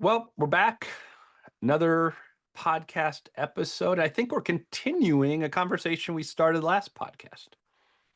Well, we're back. Another podcast episode. I think we're continuing a conversation we started last podcast.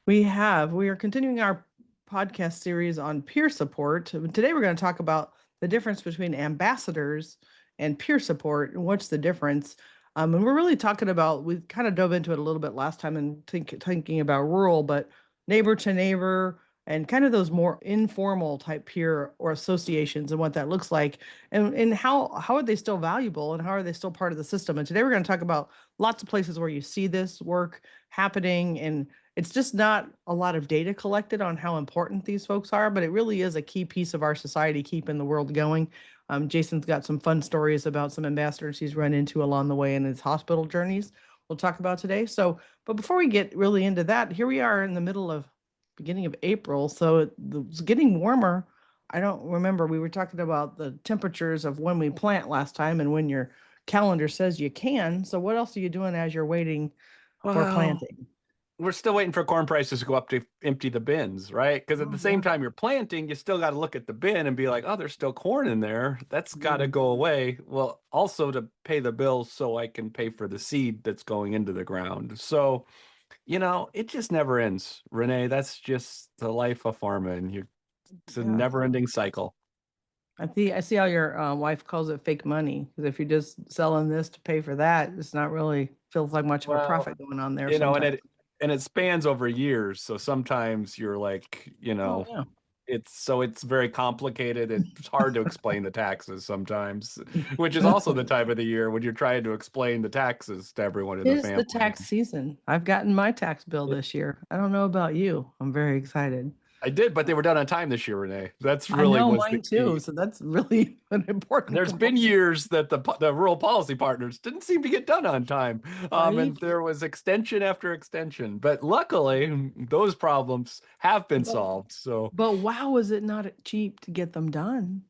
We are continuing our podcast series on peer support. Today we're going to talk about the difference between ambassadors and peer support and what's the difference. And we're really talking about, we kind of dove into it a little bit last time and thinking about rural, but neighbor to neighbor and kind of those more informal type peer or associations and what that looks like and how are they still valuable and how are they still part of the system. And today we're going to talk about lots of places where you see this work happening, and it's just not a lot of data collected on how important these folks are, but it really is a key piece of our society keeping the world going. Jason's got some fun stories about some ambassadors he's run into along the way in his hospital journeys we'll talk about today. But before we get really into that, here we are in the beginning of April, so it's getting warmer. I don't remember, we were talking about the temperatures of when we plant last time and when your calendar says you can. So what else are you doing as you're waiting for Well, planting? we're still waiting for corn prices to go up to empty the bins, right? Because at Oh, the same yeah. time you're planting, you still got to look at the bin and be like, oh, there's still corn in there. That's got to Mm. go away. Well, also to pay the bills so I can pay for the seed that's going into the ground. So, it just never ends, Renee. That's just the life of farming. It's a Yeah. never-ending cycle. I see how your wife calls it fake money, because if you're just selling this to pay for that, it's not really feels like much of a Well, profit going on there you know, and sometimes. it and it spans over years. So sometimes you're like, Oh, yeah. it's very complicated. It's hard to explain the taxes sometimes, which is also the time of the year when you're trying to explain the taxes to everyone in It the is the family. tax season. I've gotten my tax bill Yeah, this year. I don't know about you. I'm very excited. I did, but they were done on time this year, Renee. That's I really know was the mine too. key. So that's really an important There's been component. years that the rural policy partners didn't seem to get done on time, Right? and there was extension after extension. But luckily, those problems have been But, solved. So but wow, is it not cheap to get them done?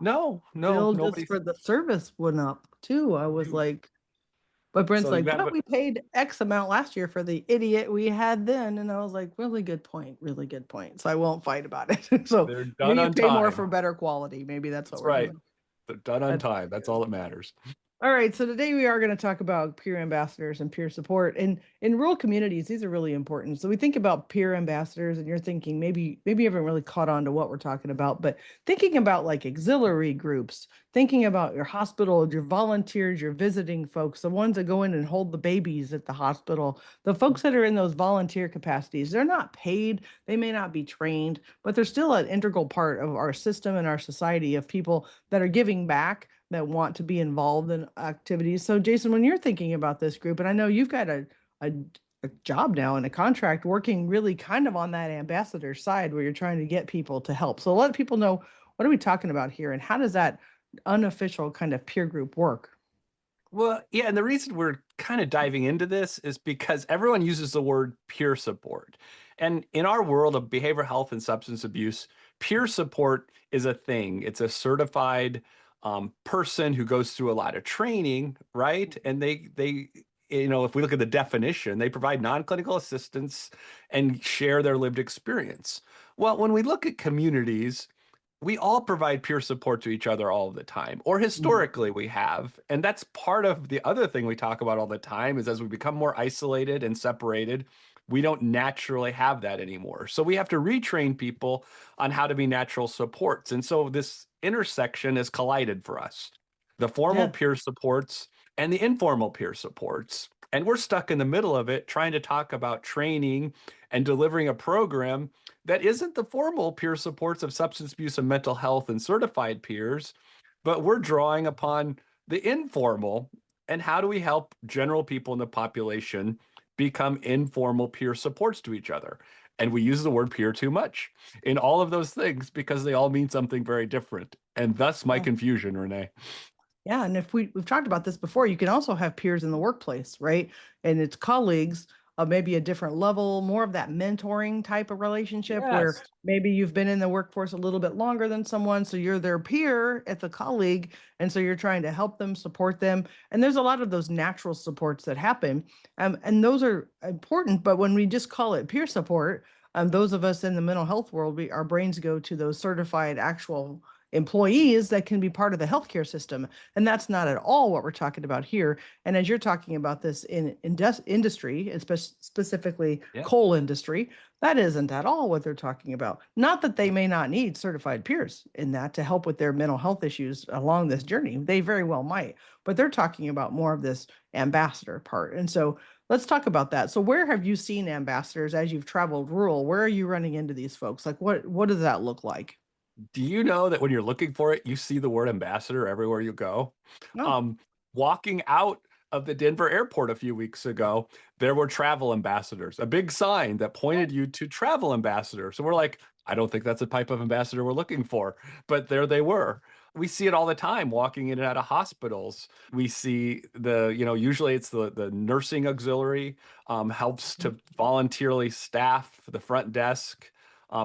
no, no, Bill just nobody's. for the service went up too. I was like, but Brent's So you like, have but we paid X amount last year for the idiot we had then. And I was like, really good point. Really good point. So I won't fight about it. So they're done maybe you on pay more time. for better quality. Maybe that's what That's we're right. doing. They're done on That's time. That's all that matters. all right, so today we are going to talk about peer ambassadors and peer support. And in rural communities, these are really important. So we think about peer ambassadors, and you're thinking maybe you haven't really caught on to what we're talking about, but thinking about like auxiliary groups, thinking about your hospital, your volunteers, your visiting folks, the ones that go in and hold the babies at the hospital, the folks that are in those volunteer capacities, they're not paid, they may not be trained, but they're still an integral part of our system and our society of people that are giving back, that want to be involved in activities. So, Jason, when you're thinking about this group, and I know you've got a, a job now and a contract working really kind of on that ambassador side where you're trying to get people to help. So, let people know, what are we talking about here, and how does that unofficial kind of peer group work? Well, yeah, and the reason we're kind of diving into this is because everyone uses the word peer support. And in our world of behavioral health and substance abuse, peer support is a thing. It's a certified person who goes through a lot of training, right? And if we look at the definition, they provide non-clinical assistance and share their lived experience. Well, when we look at communities, we all provide peer support to each other all the time, or Mhm. historically we have. And that's part of the other thing we talk about all the time is as we become more isolated and separated, we don't naturally have that anymore. So we have to retrain people on how to be natural supports. And so this intersection is collided for us. The formal Yeah. peer supports and the informal peer supports. And we're stuck in the middle of it trying to talk about training and delivering a program that isn't the formal peer supports of substance abuse and mental health and certified peers, but we're drawing upon the informal. And how do we help general people in the population become informal peer supports to each other? And we use the word peer too much in all of those things because they all mean something very different. And thus my Yeah. confusion, Renee. Yeah, and if we've talked about this before, you can also have peers in the workplace, right? And it's colleagues of maybe a different level, more of that mentoring type of relationship where Yes. maybe you've been in the workforce a little bit longer than someone, so you're their peer at the colleague, and so you're trying to help them, support them. And there's a lot of those natural supports that happen, and those are important. But when we just call it peer support, those of us in the mental health world, our brains go to those certified actual employees that can be part of the healthcare system. And that's not at all what we're talking about here. And as you're talking about this in industry, specifically Yeah. coal industry, that isn't at all what they're talking about. Not that they may not need certified peers in that to help with their mental health issues along this journey. They very well might, but they're talking about more of this ambassador part. And so let's talk about that. So where have you seen ambassadors as you've traveled rural? Where are you running into these folks? Like what does that look like? Do you know that when you're looking for it, you see the word ambassador everywhere you go? No. Um, Walking out of the Denver airport a few weeks ago, there were travel ambassadors, a big sign that pointed you to travel ambassador. So we're like, I don't think that's the type of ambassador we're looking for, but there they were. We see it all the time walking in and out of hospitals. We see usually it's the nursing auxiliary helps to voluntarily staff the front desk.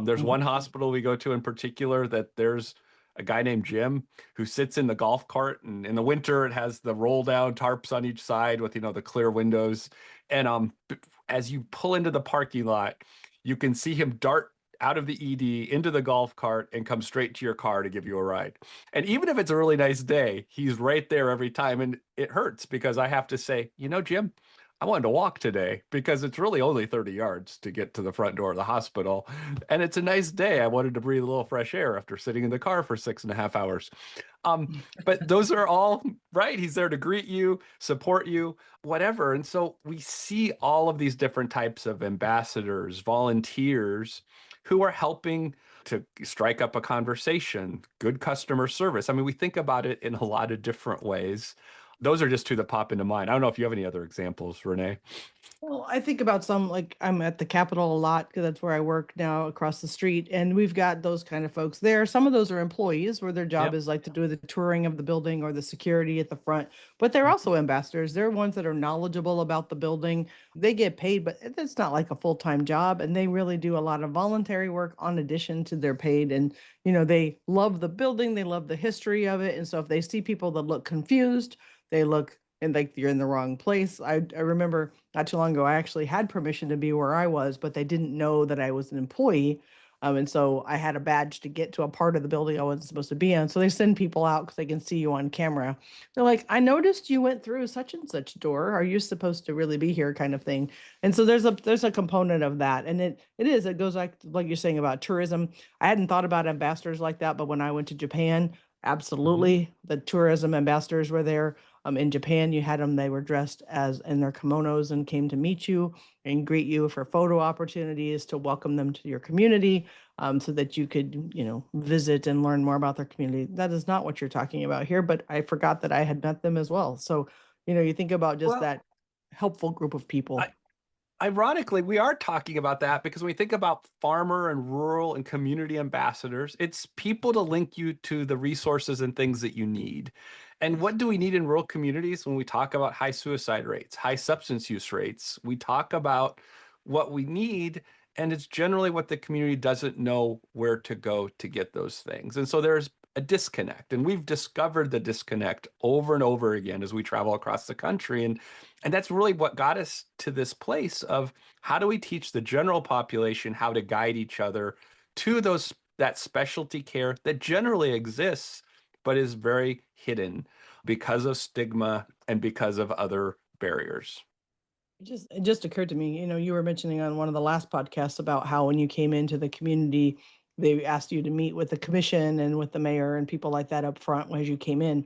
There's one hospital we go to in particular that there's a guy named Jim who sits in the golf cart, and in the winter it has the roll down tarps on each side with the clear windows. And as you pull into the parking lot, you can see him dart out of the ED into the golf cart and come straight to your car to give you a ride. And even if it's a really nice day, he's right there every time. And it hurts because I have to say, Jim, I wanted to walk today because it's really only 30 yards to get to the front door of the hospital. And it's a nice day. I wanted to breathe a little fresh air after sitting in the car for 6.5 hours. But those are all right. He's there to greet you, support you, whatever. And so we see all of these different types of ambassadors, volunteers who are helping to strike up a conversation, good customer service. I mean, we think about it in a lot of different ways. Those are just two that pop into mind. I don't know if you have any other examples, Renee. Well, I think about some like I'm at the Capitol a lot because that's where I work now across the street, and we've got those kind of folks there. Some of those are employees where their job Yep. is like to do the touring of the building or the security at the front, but they're Mhm. also ambassadors. They're ones that are knowledgeable about the building. They get paid, but it's not like a full-time job, and they really do a lot of voluntary work on addition to their paid. And they love the building, they love the history of it, and so if they see people that look confused, they look and like you're in the wrong place. I remember not too long ago, I actually had permission to be where I was, but they didn't know that I was an employee. And so I had a badge to get to a part of the building I wasn't supposed to be in. So they send people out because they can see you on camera. They're like, I noticed you went through such and such door. Are you supposed to really be here? Kind of thing. And so there's a component of that. And it goes like you're saying about tourism. I hadn't thought about ambassadors like that, but when I went to Japan, Mhm. absolutely the tourism ambassadors were there. In Japan, you had them, they were dressed as in their kimonos and came to meet you and greet you for photo opportunities to welcome them to your community, so that you could, visit and learn more about their community. That is not what you're talking about here, but I forgot that I had met them as well. So, you think about just Well, that helpful group of people. I, ironically, we are talking about that because when we think about farmer and rural and community ambassadors, it's people to link you to the resources and things that you need. And Yes. what do we need in rural communities when we talk about high suicide rates, high substance use rates? We talk about what we need, and it's generally what the community doesn't know where to go to get those things. And so there's a disconnect, and we've discovered the disconnect over and over again as we travel across the country. And that's really what got us to this place of how do we teach the general population how to guide each other to that specialty care that generally exists but is very hidden because of stigma and because of other barriers. It just occurred to me, you were mentioning on one of the last podcasts about how when you came into the community, they asked you to meet with the commission and with the mayor and people like that up front as you came in.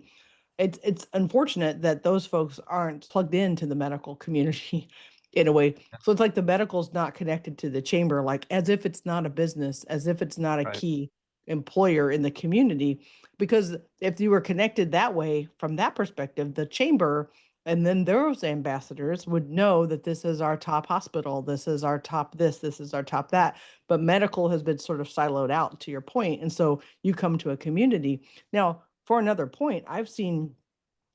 It's unfortunate that those folks aren't plugged into the medical community in a way. So it's like the medical's not connected to the chamber, like as if it's not a business, as if it's not a Right. key employer in the community. Because if you were connected that way, from that perspective, the chamber and then those ambassadors would know that this is our top hospital, this is our top this is our top that. But medical has been sort of siloed out to your point. And so you come to a community. Now, for another point, I've seen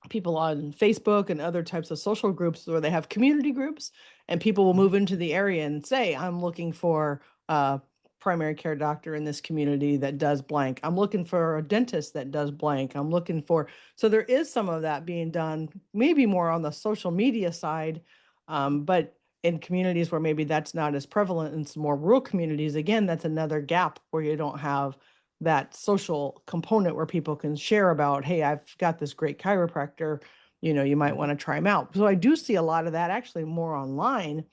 people on Facebook and other types of social groups where they have community groups and people will move Mhm. into the area and say, I'm looking for a primary care doctor in this community that does blank. I'm looking for a dentist that does blank. I'm looking for, so there is some of that being done, maybe more on the social media side, but in communities where maybe that's not as prevalent in some more rural communities, again, that's another gap where you don't have that social component where people can share about, hey, I've got this great chiropractor, you might want Mhm. to try him out. So I do see a lot of that actually more online,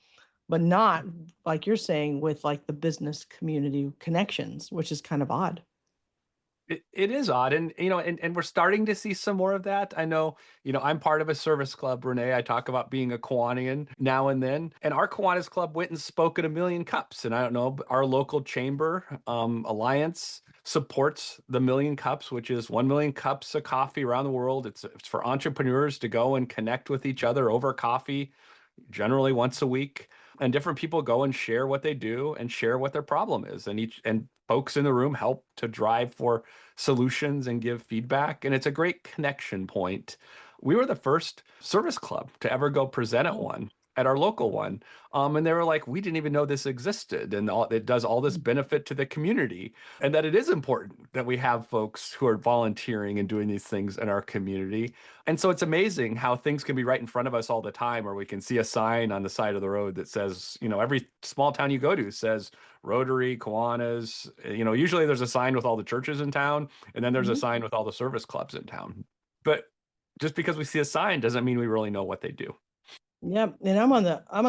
but not like you're saying with like the business community connections, which is kind of odd. It is odd, and and we're starting to see some more of that. I know, I'm part of a service club, Renee. I talk about being a Kiwanian now and then, and our Kiwanis Club went and spoke at a million cups. And I don't know, but our local chamber alliance supports the Million Cups, which is 1 million cups of coffee around the world. It's for entrepreneurs to go and connect with each other over coffee, generally once a week, and different people go and share what they do and share what their problem is, and each and folks in the room help to drive for solutions and give feedback, and it's a great connection point. We were the first service club to ever go present at Oh. one, at our local one. And they were like, we didn't even know this existed, and it does all this benefit to the community, and that it is important that we have folks who are volunteering and doing these things in our community. And so it's amazing how things can be right in front of us all the time, or we can see a sign on the side of the road that says, every small town you go to says Rotary, Kiwanis. Usually there's a sign with all the churches in town, and then there's a Mhm. sign with all the service clubs in town. But just because we see a sign doesn't mean we really know what they do. Yep, and I'm on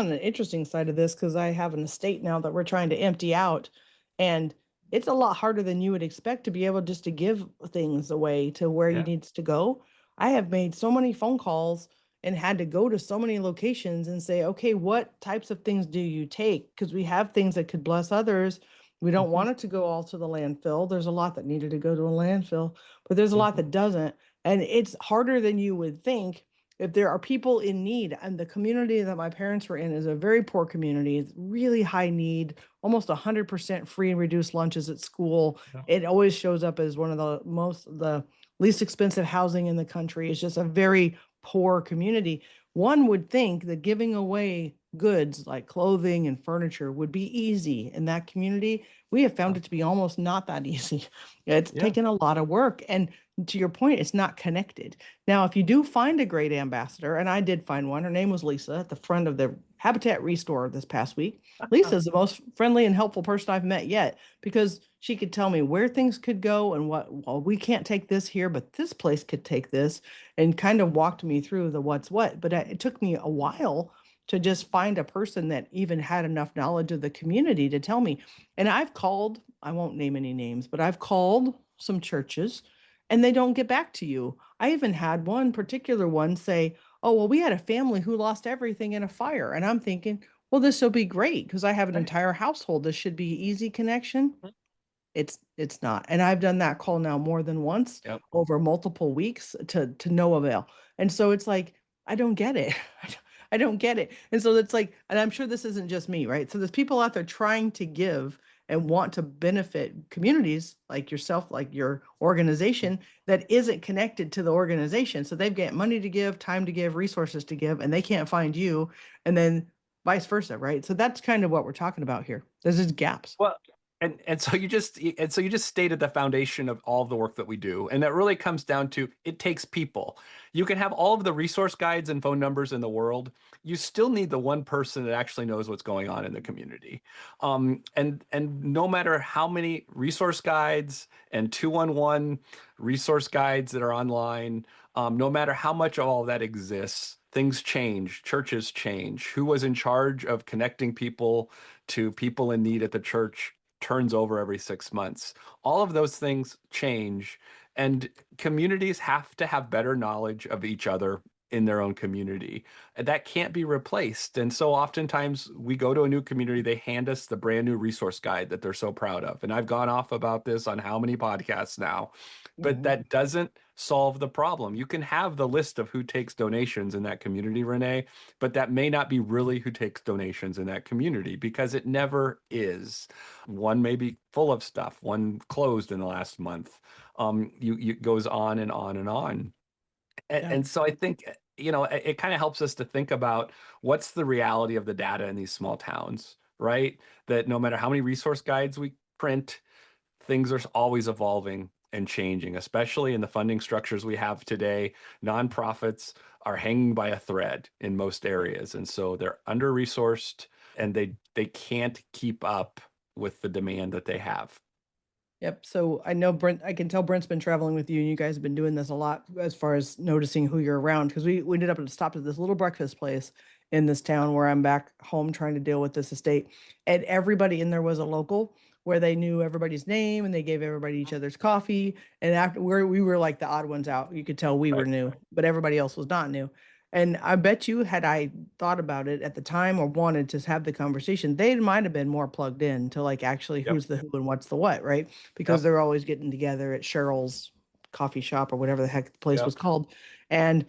the interesting side of this because I have an estate now that we're trying to empty out, and it's a lot harder than you would expect to be able just to give things away to where you Yeah. needs to go. I have made so many phone calls and had to go to so many locations and say, okay, what types of things do you take? Because we have things that could bless others. We don't Mhm. want it to go all to the landfill. There's a lot that needed to go to a landfill, but there's a lot Mhm. that doesn't. And it's harder than you would think if there are people in need. And the community that my parents were in is a very poor community. It's really high need, almost 100% free and reduced lunches at school. Yeah. It always shows up as one of the least expensive housing in the country. It's just a very poor community. One would think that giving away goods like clothing and furniture would be easy in that community. We have found it to be almost not that easy. It's Yeah. taken a lot of work. And to your point, it's not connected. Now, if you do find a great ambassador, and I did find one, her name was Lisa at the front of the Habitat Restore this past week. Lisa is the most friendly and helpful person I've met yet because she could tell me where things could go and what, well, we can't take this here, but this place could take this, and kind of walked me through the what's what. But it took me a while to just find a person that even had enough knowledge of the community to tell me. And I've called, I won't name any names, but I've called some churches and they don't get back to you. I even had one particular one say, "Oh, well, we had a family who lost everything in a fire." And I'm thinking, well, this will be great because I have an Right. entire household. This should be easy connection. It's not. And I've done that call now more than once Yep. over multiple weeks to no avail. And so it's like, I don't get it. I don't get it. And so it's like, and I'm sure this isn't just me, right? So there's people out there trying to give and want to benefit communities like yourself, like your organization that isn't connected to the organization. So they've got money to give, time to give, resources to give, and they can't find you. And then vice versa, right? So that's kind of what we're talking about here. There's just gaps. Well, and so you just stated the foundation of all of the work that we do, and that really comes down to it takes people. You can have all of the resource guides and phone numbers in the world. You still need the one person that actually knows what's going on in the community. And no matter how many resource guides and 211 resource guides that are online, no matter how much of all that exists, things change, churches change. Who was in charge of connecting people to people in need at the church turns over every 6 months. All of those things change, and communities have to have better knowledge of each other in their own community. And that can't be replaced. And so oftentimes we go to a new community, they hand us the brand new resource guide that they're so proud of. And I've gone off about this on how many podcasts now, but Mhm. that doesn't solve the problem. You can have the list of who takes donations in that community, Renee, but that may not be really who takes donations in that community because it never is. One may be full of stuff, one closed in the last month. You goes on and on and on. And, Yeah. and so I think, it kind of helps us to think about what's the reality of the data in these small towns, right? That no matter how many resource guides we print, things are always evolving and changing, especially in the funding structures we have today. Nonprofits are hanging by a thread in most areas, and so they're under-resourced and they can't keep up with the demand that they have. Yep. So I know Brent, I can tell Brent's been traveling with you and you guys have been doing this a lot as far as noticing who you're around. Because we ended up and stopped at this little breakfast place in this town where I'm back home trying to deal with this estate. And everybody in there was a local where they knew everybody's name and they gave everybody each other's coffee. And after we were like the odd ones out. You could tell we were Right. new, but everybody else was not new. And I bet you, had I thought about it at the time or wanted to have the conversation, they might have been more plugged in to like actually Yep. who's the who and what's the what, right? Because Yep. they're always getting together at Cheryl's coffee shop or whatever the heck the place Yep. was called. And,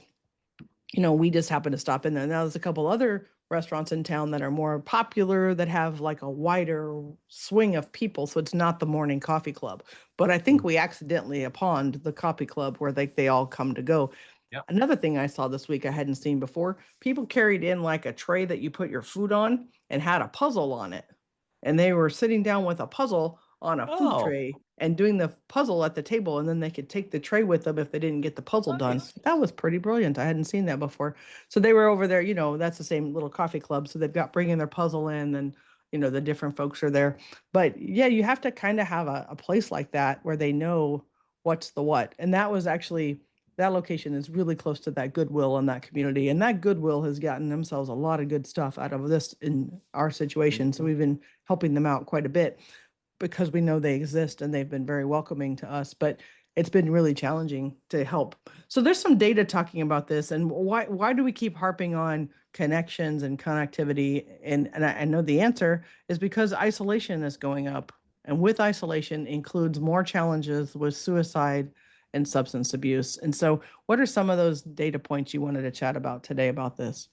we just happened to stop in there. Now there's a couple other restaurants in town that are more popular that have like a wider swing of people. So it's not the morning coffee club. But I think Mm. we accidentally upon the coffee club where they all come to go. Yep. Another thing I saw this week I hadn't seen before, people carried in like a tray that you put your food on and had a puzzle on it. And they were sitting down with a puzzle on a food Oh, tray and doing the puzzle at the table, and then they could take the tray with them if they didn't get the puzzle done. nice. That was pretty brilliant. I hadn't seen that before. So they were over there, that's the same little coffee club. So they've got bringing their puzzle in, and the different folks are there. But yeah, you have to kind of have a place like that where they know what's the what. And that was actually that location is really close to that Goodwill in that community. And that Goodwill has gotten themselves a lot of good stuff out of this in our situation. So Mhm. we've been helping them out quite a bit because we know they exist and they've been very welcoming to us. But it's been really challenging to help. So there's some data talking about this, and why do we keep harping on connections and connectivity? And I know the answer is because isolation is going up, and with isolation includes more challenges with suicide and substance abuse. And so, what are some of those data points you wanted to chat about today about this?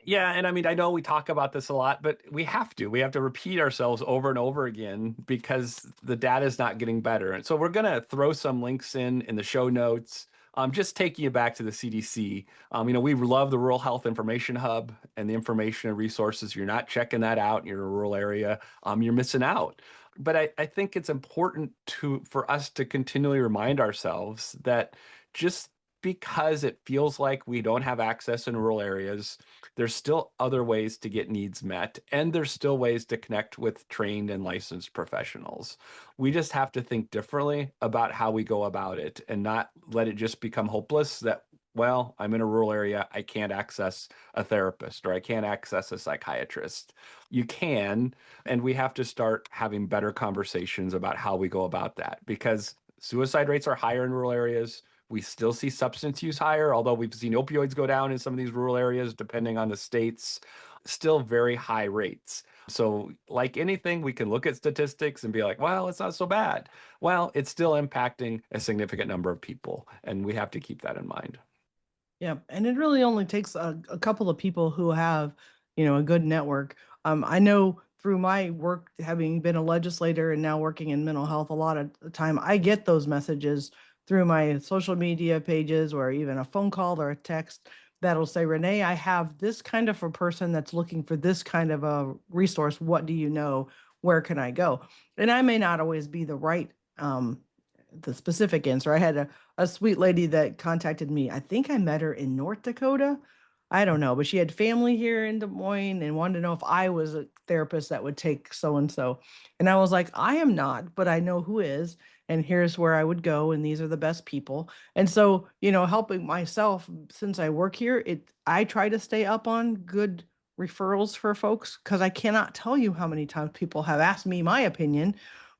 Yeah, and I mean, I know we talk about this a lot, but we have to. We have to repeat ourselves over and over again because the data is not getting better. And so we're going to throw some links in the show notes. Just taking you back to the CDC. We love the Rural Health Information Hub and the information and resources. If you're not checking that out in your rural area, you're missing out. But I think it's important for us to continually remind ourselves that just because it feels like we don't have access in rural areas, there's still other ways to get needs met, and there's still ways to connect with trained and licensed professionals. We just have to think differently about how we go about it and not let it just become hopeless that, well, I'm in a rural area, I can't access a therapist or I can't access a psychiatrist. You can, and we have to start having better conversations about how we go about that because suicide rates are higher in rural areas. We still see substance use higher, although we've seen opioids go down in some of these rural areas, depending on the states, still very high rates. So, like anything, we can look at statistics and be like, well, it's not so bad. Well, it's still impacting a significant number of people, and we have to keep that in mind. Yeah, and it really only takes a couple of people who have, a good network. I know through my work, having been a legislator and now working in mental health, a lot of the time I get those messages through my social media pages or even a phone call or a text that'll say, Renee, I have this kind of a person that's looking for this kind of a resource. What do you know? Where can I go? And I may not always be the right the specific answer. I had a sweet lady that contacted me. I think I met her in North Dakota. I don't know, but she had family here in Des Moines and wanted to know if I was a therapist that would take so and so. And I was like, I am not, but I know who is. And here's where I would go. And these are the best people. And so, helping myself since I work here, I try to stay up on good referrals for folks because I cannot tell you how many times people have asked me my opinion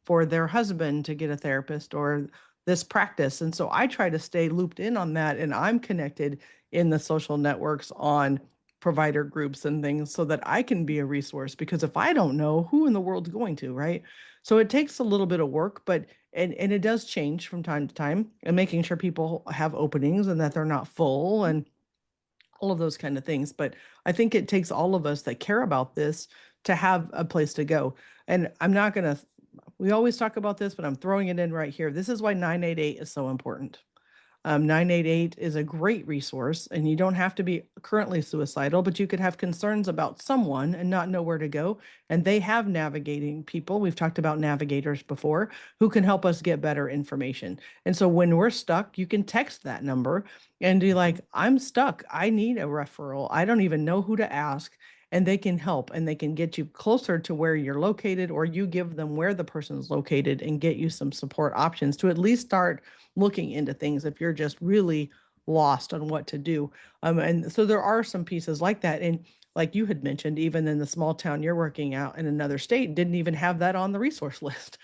for their husband to get a therapist or this practice. And so I try to stay looped in on that. And I'm connected in the social networks on provider groups and things so that I can be a resource. Because if I don't know, who in the world's going to, right? So it takes a little bit of work, but and it does change from time to time and making sure people have openings and that they're not full and all of those kind of things. But I think it takes all of us that care about this to have a place to go. And I'm not going to, we always talk about this, but I'm throwing it in right here. This is why 988 is so important. 988 is a great resource, and you don't have to be currently suicidal, but you could have concerns about someone and not know where to go. And they have navigating people. We've talked about navigators before who can help us get better information. And so when we're stuck, you can text that number and be like, I'm stuck. I need a referral. I don't even know who to ask. and they can help and they can get you closer to where you're located, or you give them where the person is located and get you some support options to at least start looking into things if you're just really lost on what to do. And so there are some pieces like that. And like you had mentioned, even in the small town you're working out in another state, didn't even have that on the resource list.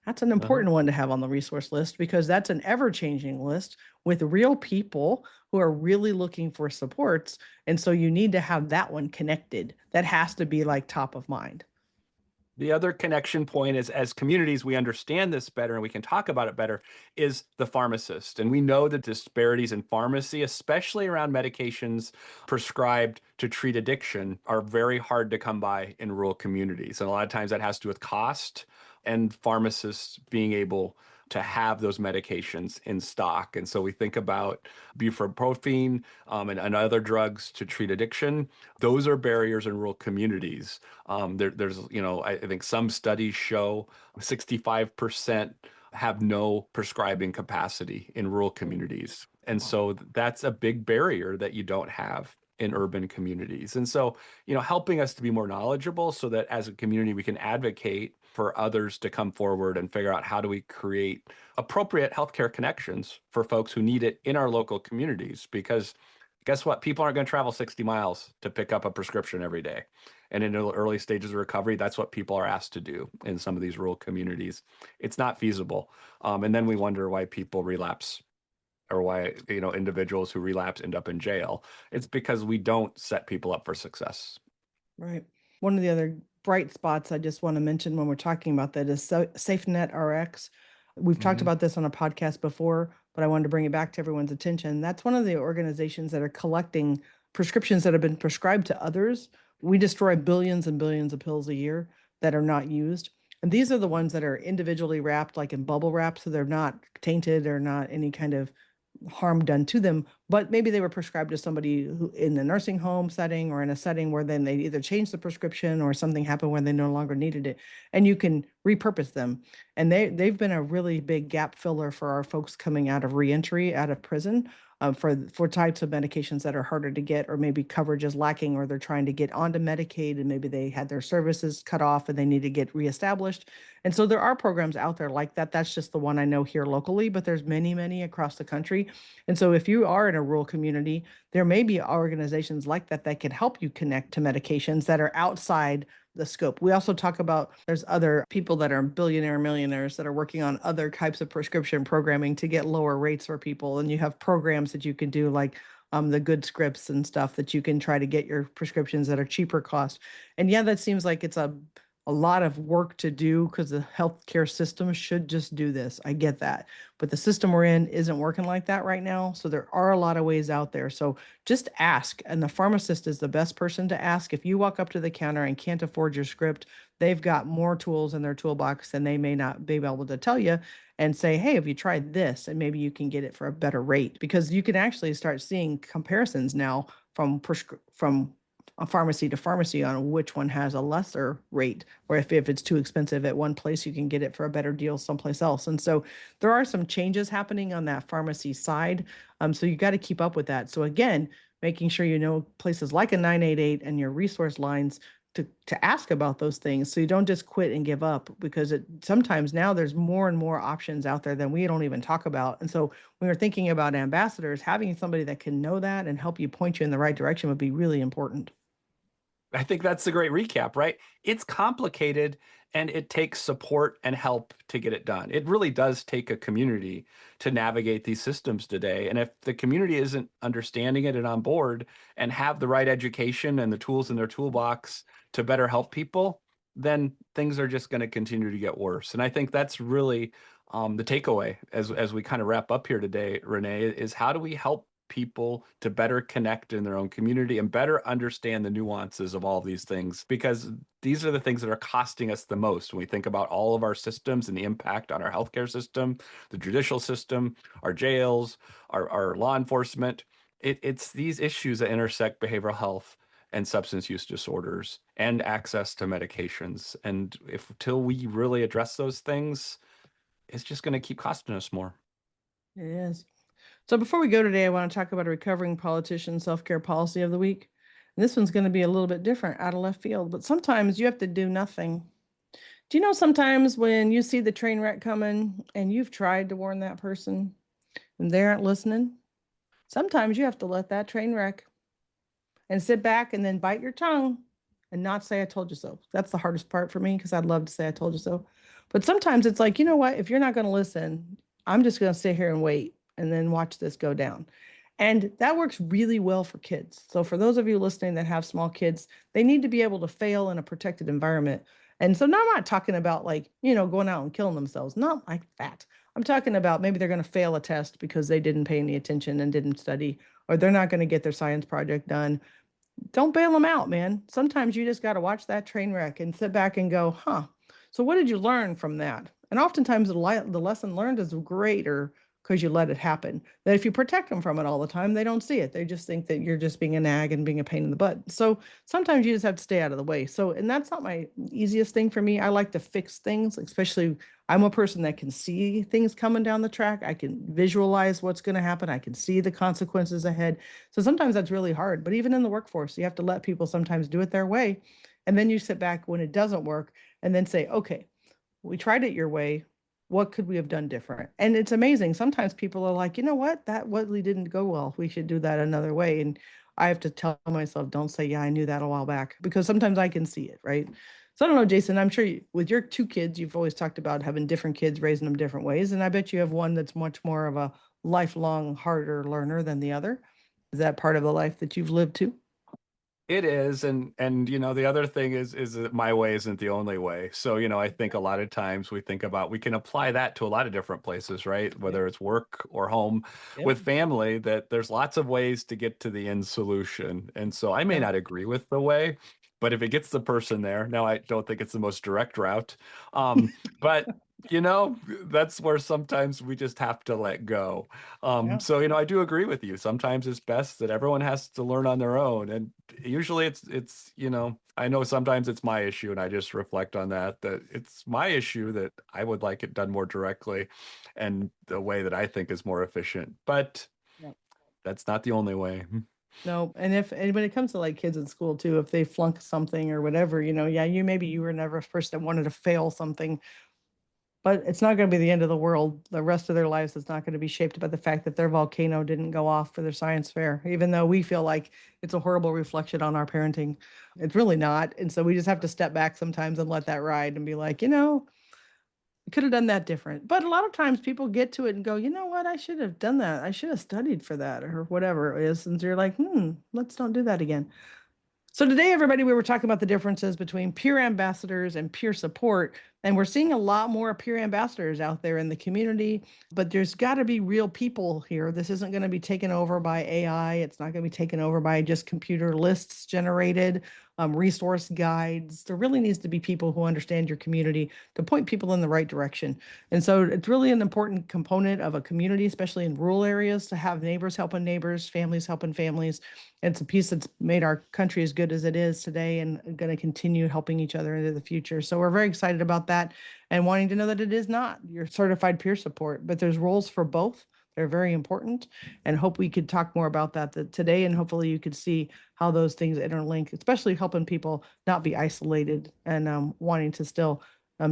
That's an Uh-huh. important one to have on the resource list because that's an ever changing list with real people who are really looking for supports. And so you need to have that one connected. That has to be like top of mind. The other connection point is as communities, we understand this better and we can talk about it better is the pharmacist. And we know the disparities in pharmacy, especially around medications prescribed to treat addiction, are very hard to come by in rural communities. And a lot of times that has to do with cost and pharmacists being able to have those medications in stock. And so we think about bupropion and other drugs to treat addiction. Those are barriers in rural communities. There's, I think some studies show 65% have no prescribing capacity in rural communities. And Wow. so that's a big barrier that you don't have in urban communities. And so, helping us to be more knowledgeable so that as a community we can advocate for others to come forward and figure out how do we create appropriate healthcare connections for folks who need it in our local communities. Because guess what? People aren't going to travel 60 miles to pick up a prescription every day. And in the early stages of recovery, that's what people are asked to do in some of these rural communities. It's not feasible. And then we wonder why people relapse or why, individuals who relapse end up in jail. It's because we don't set people up for success. Right. One of the other bright spots I just want to mention when we're talking about that is SafeNet RX. We've talked Mhm. about this on a podcast before, but I wanted to bring it back to everyone's attention. That's one of the organizations that are collecting prescriptions that have been prescribed to others. We destroy billions and billions of pills a year that are not used. And these are the ones that are individually wrapped, like in bubble wrap, so they're not tainted or not any kind of harm done to them, but maybe they were prescribed to somebody who in the nursing home setting or in a setting where then they either changed the prescription or something happened when they no longer needed it, and you can repurpose them. And they've been a really big gap filler for our folks coming out of reentry out of prison, for types of medications that are harder to get, or maybe coverage is lacking, or they're trying to get onto Medicaid and maybe they had their services cut off and they need to get reestablished. And so there are programs out there like that. That's just the one I know here locally, but there's many, many across the country. And so if you are in a rural community, there may be organizations like that that can help you connect to medications that are outside the scope. We also talk about there's other people that are billionaire millionaires that are working on other types of prescription programming to get lower rates for people. And you have programs that you can do like the good scripts and stuff that you can try to get your prescriptions at a cheaper cost. And yeah, that seems like it's a lot of work to do because the healthcare system should just do this. I get that. But the system we're in isn't working like that right now. So there are a lot of ways out there. So just ask. And the pharmacist is the best person to ask. If you walk up to the counter and can't afford your script, they've got more tools in their toolbox than they may not be able to tell you, and say, hey, have you tried this? And maybe you can get it for a better rate, because you can actually start seeing comparisons now from a pharmacy to pharmacy on which one has a lesser rate, or if it's too expensive at one place, you can get it for a better deal someplace else. And so there are some changes happening on that pharmacy side. So you got to keep up with that. So again, making sure you know places like a 988 and your resource lines to ask about those things, so you don't just quit and give up, because it sometimes now there's more and more options out there than we don't even talk about. And so when we're thinking about ambassadors, having somebody that can know that and help you point you in the right direction would be really important. I think that's a great recap, right? It's complicated and it takes support and help to get it done. It really does take a community to navigate these systems today. And if the community isn't understanding it and on board and have the right education and the tools in their toolbox to better help people, then things are just going to continue to get worse. And I think that's really the takeaway as we kind of wrap up here today, Renee, is how do we help people to better connect in their own community and better understand the nuances of all these things, because these are the things that are costing us the most when we think about all of our systems and the impact on our healthcare system, the judicial system, our jails, our law enforcement. It's these issues that intersect behavioral health and substance use disorders and access to medications. And if till we really address those things, it's just going to keep costing us more. It is. So before we go today, I want to talk about a recovering politician self-care policy of the week. And this one's going to be a little bit different out of left field, but sometimes you have to do nothing. Do you know sometimes when you see the train wreck coming and you've tried to warn that person and they aren't listening, sometimes you have to let that train wreck and sit back and then bite your tongue and not say, I told you so. That's the hardest part for me because I'd love to say, I told you so. But sometimes it's like, you know what? If you're not going to listen, I'm just going to sit here and wait and then watch this go down. And that works really well for kids. So, for those of you listening that have small kids, they need to be able to fail in a protected environment. And so, now I'm not talking about like, going out and killing themselves, not like that. I'm talking about maybe they're going to fail a test because they didn't pay any attention and didn't study, or they're not going to get their science project done. Don't bail them out, man. Sometimes you just got to watch that train wreck and sit back and go, huh, so what did you learn from that? And oftentimes the lesson learned is greater because you let it happen. That if you protect them from it all the time, they don't see it. They just think that you're just being a nag and being a pain in the butt. So sometimes you just have to stay out of the way. So, and that's not my easiest thing for me. I like to fix things, especially I'm a person that can see things coming down the track. I can visualize what's going to happen. I can see the consequences ahead. So sometimes that's really hard. But even in the workforce, you have to let people sometimes do it their way. And then you sit back when it doesn't work and then say, okay, we tried it your way. What could we have done different? And it's amazing. Sometimes people are like, you know what? That really didn't go well. We should do that another way. And I have to tell myself, don't say, yeah, I knew that a while back, because sometimes I can see it, right? So I don't know, Jason, I'm sure with your two kids, you've always talked about having different kids, raising them different ways. And I bet you have one that's much more of a lifelong, harder learner than the other. Is that part of the life that you've lived too? It is, and the other thing is that my way isn't the only way. So, I think a lot of times we think about we can apply that to a lot of different places, right? Yep. Whether it's work or home Yep. with family, that there's lots of ways to get to the end solution. And so I may Yep. not agree with the way, but if it gets the person there, now I don't think it's the most direct route. But that's where sometimes we just have to let go. Yeah. So, I do agree with you. Sometimes it's best that everyone has to learn on their own. And usually I know sometimes it's my issue and I just reflect on that it's my issue that I would like it done more directly and the way that I think is more efficient. But Yep. that's not the only way. No, and when it comes to like kids in school too, if they flunk something or whatever, yeah, you were never a person that wanted to fail something, but it's not going to be the end of the world. The rest of their lives is not going to be shaped by the fact that their volcano didn't go off for their science fair, even though we feel like it's a horrible reflection on our parenting. It's really not. And so we just have to step back sometimes and let that ride and be like, could have done that different. But a lot of times people get to it and go, you know what, I should have done that. I should have studied for that or whatever it is. And so you're like, let's not do that again. So today, everybody, we were talking about the differences between peer ambassadors and peer support. And we're seeing a lot more peer ambassadors out there in the community, but there's got to be real people here. This isn't going to be taken over by AI. It's not going to be taken over by just computer lists generated, resource guides. There really needs to be people who understand your community to point people in the right direction. And so it's really an important component of a community, especially in rural areas, to have neighbors helping neighbors, families helping families. It's a piece that's made our country as good as it is today and going to continue helping each other into the future. So we're very excited about that and wanting to know that it is not your certified peer support, but there's roles for both. They're very important, and hope we could talk more about that today. And hopefully you could see how those things interlink, especially helping people not be isolated and wanting to still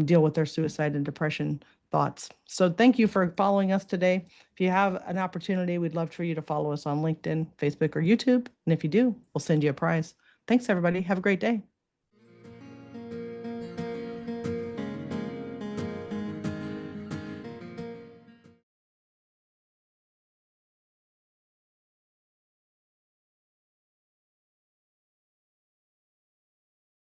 deal with their suicide and depression thoughts. So thank you for following us today. If you have an opportunity, we'd love for you to follow us on LinkedIn, Facebook, or YouTube. And if you do, we'll send you a prize. Thanks, everybody. Have a great day.